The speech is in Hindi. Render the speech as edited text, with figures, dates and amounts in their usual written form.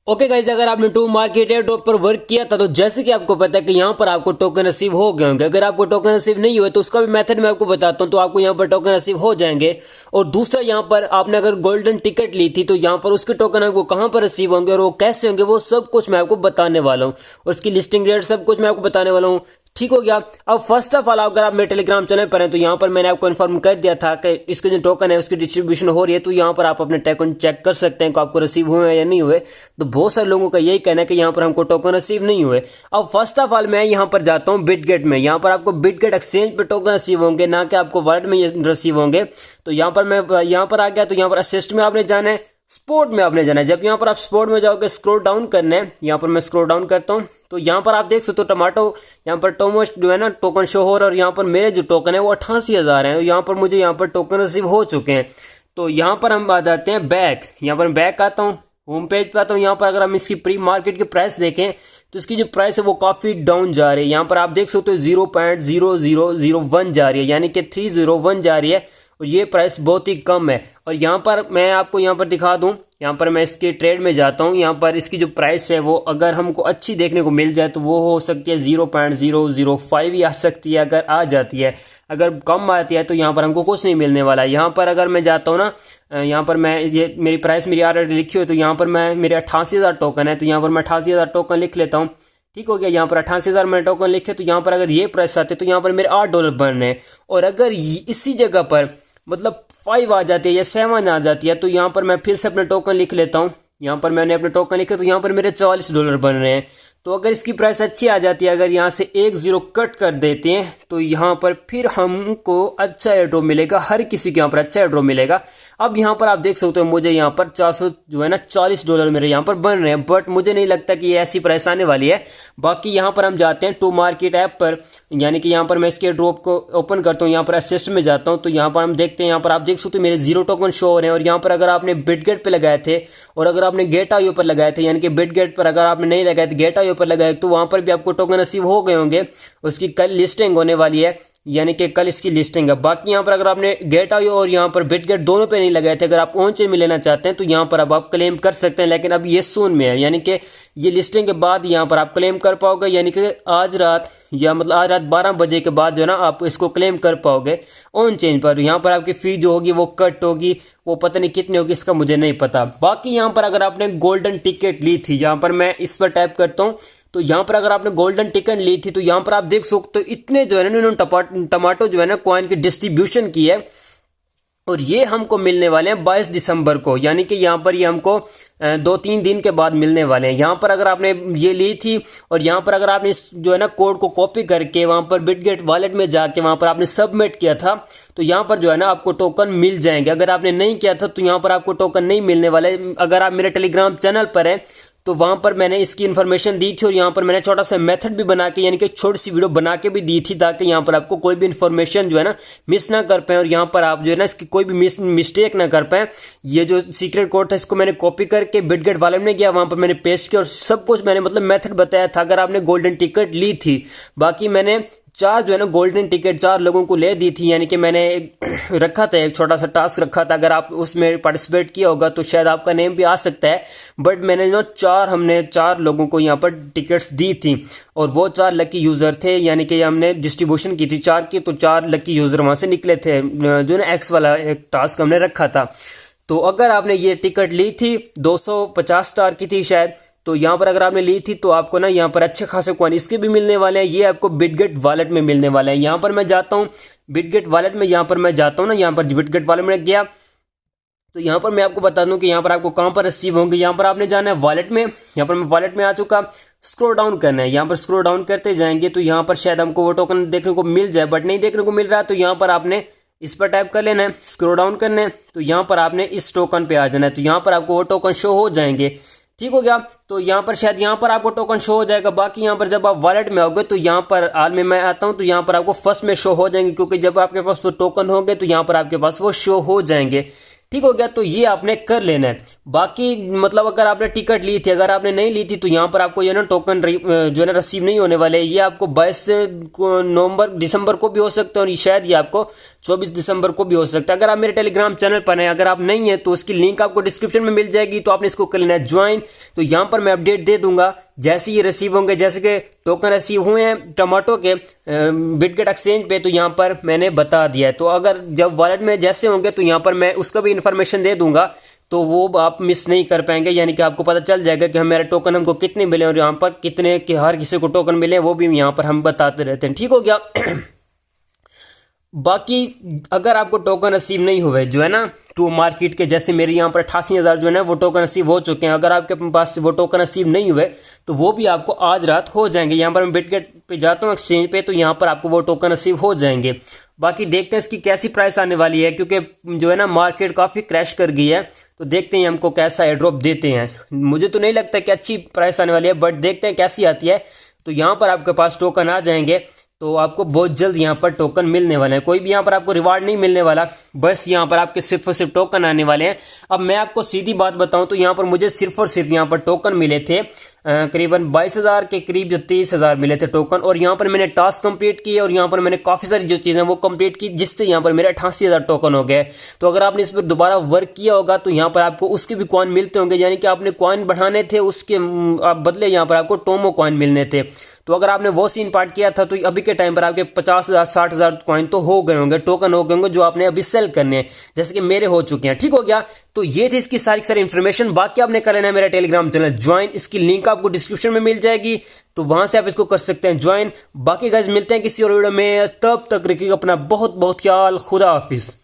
ओके गाइज, अगर आपने टू मार्केट एयर ड्रॉप पर वर्क किया था तो जैसे कि आपको पता है कि यहाँ पर आपको टोकन रिसीव हो गए होंगे। अगर आपको टोकन रिसीव नहीं हुए तो उसका भी मेथड मैं आपको बताता हूँ, तो आपको यहाँ पर टोकन रिसीव हो जाएंगे। और दूसरा, यहाँ पर आपने अगर गोल्डन टिकट ली थी तो यहाँ पर उसके टोकन आपको कहाँ पर रिसीव होंगे और वो कैसे होंगे, वो सब कुछ मैं आपको बताने वाला हूँ। और उसकी लिस्टिंग रेट सब कुछ मैं आपको बताने वाला हूँ। ठीक हो गया। अब फर्स्ट ऑफ ऑल, अगर आप मेरे टेलीग्राम चैनल पर हैं तो यहाँ पर मैंने आपको इन्फॉर्म कर दिया था कि इसके जो टोकन है उसकी डिस्ट्रीब्यूशन हो रही है, तो यहाँ पर आप अपने टोकन चेक कर सकते हैं कि आपको रिसीव हुए हैं या नहीं हुए। तो बहुत सारे लोगों का यही कहना है कि यहाँ पर हमको टोकन रिसीव नहीं हुए। अब फर्स्ट ऑफ ऑल मैं यहाँ पर जाता हूँ बिटगेट में। यहाँ पर आपको बिटगेट एक्सचेंज पे टोकन रिसीव होंगे, ना कि आपको वर्ल्ड में रिसीव होंगे। तो यहाँ पर मैं यहाँ पर आ गया, तो यहाँ पर असिस्ट में आपने जाना है, स्पोर्ट में आपने जाना है। जब यहाँ पर आप स्पोर्ट में जाओगे, स्क्रॉल डाउन करना है। यहाँ पर मैं स्क्रॉल डाउन करता हूँ तो यहाँ पर आप देख सकते हो टमाटो, यहाँ पर टोमोस जो है ना टोकन शो हो रहा है। और यहाँ पर मेरे जो टोकन है वो 88,000 है। यहाँ पर मुझे यहाँ पर टोकन रिसीव हो चुके हैं। तो यहाँ पर हम आ जाते हैं बैक। यहाँ पर बैक आता हूँ, होम पेज पे आता हूँ। यहाँ पर अगर हम इसकी प्री मार्केट की प्राइस देखें तो इसकी जो प्राइस है वो काफी डाउन जा रही है। यहाँ पर आप देख सकते हो 0.0001 जा रही है, यानी कि 301 जा रही है। और ये प्राइस बहुत ही कम है। और यहाँ पर मैं आपको यहाँ पर दिखा दूँ, यहाँ पर मैं इसके ट्रेड में जाता हूँ। यहाँ पर इसकी जो प्राइस है वो अगर हमको अच्छी देखने को मिल जाए तो वो हो सकती है 0.005 ही आ सकती है। अगर आ जाती है, अगर कम आती है तो यहाँ पर हमको कुछ नहीं मिलने वाला है। यहाँ पर अगर मैं जाता हूँ ना, यहाँ पर मैं ये मेरी प्राइस मेरी ऑलरेडी लिखी हुई, तो यहाँ पर मैं मेरे 88,000 टोकन है, तो यहाँ पर मैं 88,000 टोकन लिख लेता हूँ। ठीक हो गया। यहाँ पर 88,000 मैंने टोकन लिखे, तो यहाँ पर अगर ये प्राइस आते तो यहाँ पर मेरे $8 बन रहे हैं। और अगर इसी जगह पर मतलब 5 आ जाती है या 7 आ जाती है तो यहाँ पर मैं फिर से अपने टोकन लिख लेता हूँ। यहाँ पर मैंने अपने टोकन लिखे तो यहाँ पर मेरे $44 बन रहे हैं। तो अगर इसकी प्राइस अच्छी आ जाती है, अगर यहाँ से 1 0 कट कर देते हैं तो यहाँ पर फिर हमको अच्छा एयरड्रॉप मिलेगा। हर किसी के यहाँ पर अच्छा एयरड्रॉप मिलेगा। अब यहाँ पर आप देख सकते हो मुझे यहाँ पर 400 जो है ना $40 मेरे यहाँ पर बन रहे हैं, बट मुझे नहीं लगता कि ये ऐसी प्राइस आने वाली है। बाकी यहाँ पर हम जाते हैं टू मार्केट ऐप पर, यानी कि यहाँ पर मैं इसके ड्रॉप को ओपन करता हूँ। यहाँ पर असिस्ट में जाता हूँ तो यहाँ पर हम देखते हैं, यहाँ पर आप देख सकते हो मेरे 0 टोकन शो हो रहे हैं। और यहाँ पर अगर आपने बिटगेट पे लगाए थे और अगर आपने गेट आईओ पर लगाए थे, यानी कि बिटगेट पर अगर आपने नहीं लगाए थे, गेट आईओ पर लगाए, तो वहां पर भी आपको टोकन रिसीव हो गए होंगे। उसकी कल लिस्टिंग होने वाली है, यानी कि कल इसकी लिस्टिंग है। बाकी यहाँ पर अगर आपने गेट आईओ और यहाँ पर बिटगेट दोनों पे नहीं लगाए थे, अगर आप ऑन चेन में लेना चाहते हैं तो यहाँ पर अब आप क्लेम कर सकते हैं। लेकिन अब ये सून में है, यानी कि ये लिस्टिंग के बाद यहाँ पर आप क्लेम कर पाओगे, यानी कि आज रात या मतलब आज रात 12 बजे के बाद जो है ना आप इसको क्लेम कर पाओगे ऑन चेंज पर। यहाँ पर आपकी फी जो होगी वो कट होगी, वो पता नहीं कितनी होगी, इसका मुझे नहीं पता। बाकी यहाँ पर अगर आपने गोल्डन टिकट ली थी, यहाँ पर मैं इस पर टाइप करता हूँ, तो यहाँ पर अगर आपने गोल्डन टिकट ली थी तो यहाँ पर आप देख सकते हो इतने जो है ना इन्होंने टमाटो जो है ना कॉइन की डिस्ट्रीब्यूशन की है। और ये हमको मिलने वाले हैं 22 दिसंबर को, यानी कि यहाँ पर ये हमको 2-3 दिन के बाद मिलने वाले हैं। यहाँ पर अगर आपने ये ली थी और यहाँ पर अगर आपने इस जो है ना कोड को कॉपी करके वहाँ पर बिटगेट वॉलेट में जाके वहाँ पर आपने सबमिट किया था तो यहाँ पर जो है ना आपको टोकन मिल जाएंगे। अगर आपने नहीं किया था तो यहाँ पर आपको टोकन नहीं मिलने वाले। अगर आप मेरे टेलीग्राम चैनल पर हैं तो वहां पर मैंने इसकी इन्फॉर्मेशन दी थी और यहाँ पर मैंने छोटा सा मेथड भी बना के, यानी कि छोटी सी वीडियो बना के भी दी थी, ताकि यहाँ पर आपको कोई भी इन्फॉर्मेशन जो है ना मिस ना कर पाए और यहाँ पर आप जो है ना इसकी कोई भी मिस्टेक ना कर पाए। ये जो सीक्रेट कोड था इसको मैंने कॉपी करके बिटगेट वॉलेट में गया, वहां पर मैंने पेस्ट किया और सब कुछ मैंने मतलब मेथड बताया था अगर आपने गोल्डन टिकट ली थी। बाकी मैंने 4 जो है ना गोल्डन टिकट 4 लोगों को ले दी थी, यानी कि मैंने रखा था, एक छोटा सा टास्क रखा था। अगर आप उसमें पार्टिसिपेट किया होगा तो शायद आपका नेम भी आ सकता है। बट मैंने जो हमने 4 लोगों को यहाँ पर टिकट्स दी थी और वो 4 लकी यूजर थे, यानी कि हमने डिस्ट्रीब्यूशन की थी 4 की, तो 4 लकी यूजर वहां से निकले थे। जो ना एक्स वाला एक टास्क हमने रखा था। तो अगर आपने ये टिकट ली थी 250 स्टार की थी शायद, तो यहाँ पर अगर आपने ली थी तो आपको ना यहाँ पर अच्छे खासे कॉइन इसके भी मिलने वाले हैं। ये आपको बिटगेट वॉलेट में मिलने वाले हैं। यहाँ पर मैं जाता हूँ बिटगेट वॉलेट में, यहाँ पर मैं जाता हूँ ना, यहाँ पर बिटगेट वॉलेट में गया तो यहाँ पर मैं आपको बता दूं कि यहाँ पर आपको कहाँ पर रिसीव होंगे। यहाँ पर आपने जाना है वॉलेट में, यहाँ पर मैं वॉलेट में आ चुका, स्क्रॉल डाउन करना है। यहाँ पर स्क्रॉल डाउन करते जाएंगे तो यहाँ पर शायद हमको वो टोकन देखने को मिल जाए, बट नहीं देखने को मिल रहा है। तो यहाँ पर आपने इस पर टाइप कर लेना है, स्क्रॉल डाउन करना है, तो यहाँ पर आपने इस टोकन पे आ जाना है। तो यहाँ पर आपको वो टोकन शो हो जाएंगे। ठीक हो गया। तो यहाँ पर शायद यहाँ पर आपको टोकन शो हो जाएगा। बाकी यहाँ पर जब आप वॉलेट में आओगे तो यहाँ पर हाल में मैं आता हूँ तो यहाँ पर आपको फर्स्ट में शो हो जाएंगे, क्योंकि जब आपके पास वो टोकन होंगे तो यहाँ पर आपके पास वो शो हो जाएंगे। ठीक हो गया। तो ये आपने कर लेना है। बाकी मतलब अगर आपने टिकट ली थी, अगर आपने नहीं ली थी, तो यहाँ पर आपको ये ना टोकन जो है ना रिसीव नहीं होने वाले। ये आपको 22 नवंबर दिसंबर को भी हो सकता है और शायद ये आपको 24 दिसंबर को भी हो सकता है। अगर आप मेरे टेलीग्राम चैनल पर हैं, अगर आप नहीं है तो उसकी लिंक आपको डिस्क्रिप्शन में मिल जाएगी, तो आपने इसको कर लेना है ज्वाइन। तो यहाँ पर मैं अपडेट दे दूंगा जैसे ये रिसीव होंगे। जैसे कि टोकन रिसीव हुए हैं टमाटो के बिटगेट एक्सचेंज पे, तो यहाँ पर मैंने बता दिया है। तो अगर जब वॉलेट में जैसे होंगे तो यहाँ पर मैं उसका भी इन्फॉर्मेशन दे दूंगा, तो वो आप मिस नहीं कर पाएंगे। यानी कि आपको पता चल जाएगा कि हमारे टोकन हमको कितने मिले और यहाँ पर कितने के हर किसी को टोकन मिले, वो भी यहाँ पर हम बताते रहते हैं। ठीक हो गया। बाकी अगर आपको टोकन नसीब नहीं हुए जो है ना टू मार्केट के, जैसे मेरे यहाँ पर 88,000 जो है ना वो टोकन नसीब हो चुके हैं, अगर आपके पास वो टोकन नसीब नहीं हुए तो वो भी आपको आज रात हो जाएंगे। यहाँ पर मैं बिटगेट पे जाता हूँ एक्सचेंज पे, तो यहाँ पर आपको वो टोकन नसीब हो जाएंगे। बाकी देखते हैं इसकी कैसी प्राइस आने वाली है, क्योंकि जो है ना मार्केट काफ़ी क्रैश कर गई है। तो देखते हैं हमको कैसा एयरड्रॉप देते हैं। मुझे तो नहीं लगता कि अच्छी प्राइस आने वाली है, बट देखते हैं कैसी आती है। तो यहाँ पर आपके पास टोकन आ जाएंगे, तो आपको बहुत जल्द यहाँ पर टोकन मिलने वाले हैं। कोई भी यहाँ पर आपको रिवार्ड नहीं मिलने वाला, बस यहाँ पर आपके सिर्फ और सिर्फ टोकन आने वाले हैं। अब मैं आपको सीधी बात बताऊं तो यहाँ पर मुझे सिर्फ और सिर्फ यहाँ पर टोकन मिले थे करीबन 22,000 के करीब, जो 23,000 मिले थे टोकन। और यहाँ पर मैंने टास्क कंप्लीट किए और यहाँ पर मैंने काफ़ी सारी जो चीज़ें वो कंप्लीट की, जिससे यहाँ पर मेरे 88,000 टोकन हो गए। तो अगर आपने इस पर दोबारा वर्क किया होगा तो यहाँ पर आपको उसके भी कॉइन मिलते होंगे, यानी कि आपने कॉइन बढ़ाने थे, उसके बदले यहाँ पर आपको टोमो कॉइन मिलने थे। तो अगर आपने वो सीन पार्ट किया था तो अभी के टाइम पर आपके 50,000 60,000 कॉइन तो हो गए होंगे, टोकन हो गए होंगे, जो आपने अभी सेल करने हैं, जैसे कि मेरे हो चुके हैं। ठीक हो गया। तो ये थी इसकी सारी इन्फॉर्मेशन। बाकी आपने कर लेना है मेरा टेलीग्राम चैनल ज्वाइन, इसकी लिंक आपको डिस्क्रिप्शन में मिल जाएगी, तो वहां से आप इसको कर सकते हैं ज्वाइन। बाकी गाइस मिलते हैं किसी और वीडियो में, तब तक रखिएगा अपना बहुत बहुत ख्याल। खुदा हाफिज।